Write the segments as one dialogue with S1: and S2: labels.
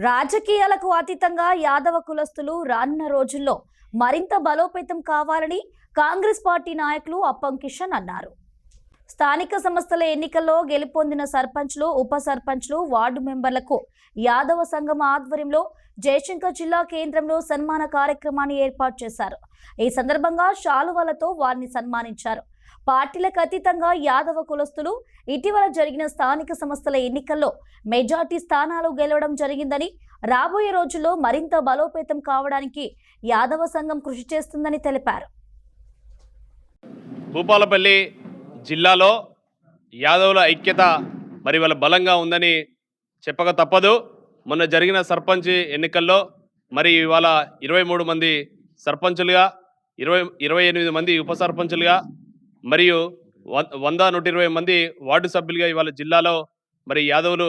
S1: రాజకీయాలకు అతీతంగా యాదవ కులస్తులు రానున్న రోజుల్లో మరింత బలోపేతం కావాలని కాంగ్రెస్ పార్టీ నాయకులు అప్పం కిషన్ అన్నారు. స్థానిక సంస్థల ఎన్నికల్లో గెలుపొందిన సర్పంచ్లు, ఉప సర్పంచ్లు, వార్డు మెంబర్లకు యాదవ సంఘం ఆధ్వర్యంలో జయశంకర్ జిల్లా కేంద్రంలో సన్మాన కార్యక్రమాన్ని ఏర్పాటు చేశారు. ఈ సందర్భంగా శాలువాలతో వారిని సన్మానించారు. పార్టీలకు అతీతంగా యాదవ కులస్తులు ఇటీవల జరిగిన స్థానిక సంస్థల ఎన్నికల్లో మెజార్టీ స్థానాలు గెలవడం జరిగిందని, రాబోయే రోజుల్లో మరింత బలోపేతం కావడానికి యాదవ సంఘం కృషి చేస్తుందని తెలిపారు.
S2: భూపాలపల్లి జిల్లాలో యాదవుల ఐక్యత మరి వాళ్ళ బలంగా ఉందని చెప్పక తప్పదు. మొన్న జరిగిన సర్పంచ్ ఎన్నికల్లో మరి ఇవాళ 23 మంది సర్పంచులుగా, 28 మంది ఉప సర్పంచులుగా మరియు 100-120 మంది వార్డు సభ్యులుగా ఇవాళ జిల్లాలో మరి యాదవులు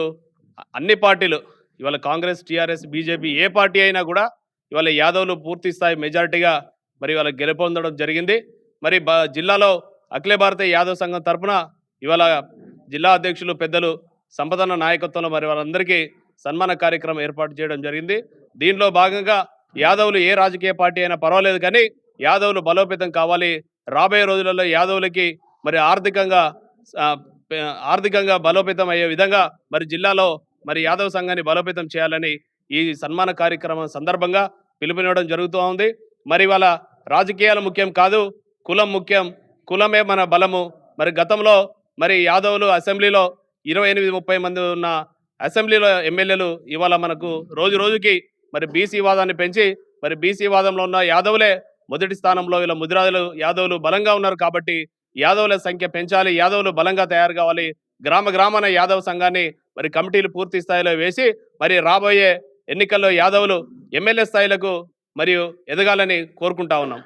S2: అన్ని పార్టీలు ఇవాళ కాంగ్రెస్, టీఆర్ఎస్, బీజేపీ ఏ పార్టీ అయినా కూడా ఇవాళ యాదవులు పూర్తి స్థాయి మెజారిటీగా మరి ఇవాళ గెలుపొందడం జరిగింది. మరి జిల్లాలో అఖిల భారత యాదవ్ సంఘం తరఫున ఇవాళ జిల్లా అధ్యక్షులు పెద్దలు సంపదన్న నాయకత్వంలో మరి వాళ్ళందరికీ సన్మాన కార్యక్రమం ఏర్పాటు చేయడం జరిగింది. దీనిలో భాగంగా యాదవులు ఏ రాజకీయ పార్టీ అయినా పర్వాలేదు, కానీ యాదవులు బలోపేతం కావాలి. రాబోయే రోజులలో యాదవులకి మరి ఆర్థికంగా బలోపేతం అయ్యే విధంగా మరి జిల్లాలో మరి యాదవ్ సంఘాన్ని బలోపేతం చేయాలని ఈ సన్మాన కార్యక్రమం సందర్భంగా పిలుపునివ్వడం జరుగుతూ ఉంది. మరి వాళ్ళ రాజకీయాలు ముఖ్యం కాదు, కులం ముఖ్యం. కులమే మన బలము. మరి గతంలో మరి యాదవులు అసెంబ్లీలో 28-30 మంది ఉన్న అసెంబ్లీలో ఎమ్మెల్యేలు ఇవాళ మనకు రోజు రోజుకి మరి బీసీ వాదాన్ని పెంచి మరి బీసీ వాదంలో ఉన్న యాదవులే మొదటి స్థానంలో ఇలా ముదిరాజులు యాదవులు బలంగా ఉన్నారు. కాబట్టి యాదవుల సంఖ్య పెంచాలి, యాదవులు బలంగా తయారు కావాలి. గ్రామాన యాదవ సంఘాన్ని మరి కమిటీలు పూర్తి స్థాయిలో వేసి మరి రాబోయే ఎన్నికల్లో యాదవులు ఎమ్మెల్యే స్థాయిలకు మరియు ఎదగాలని కోరుకుంటా ఉన్నాం.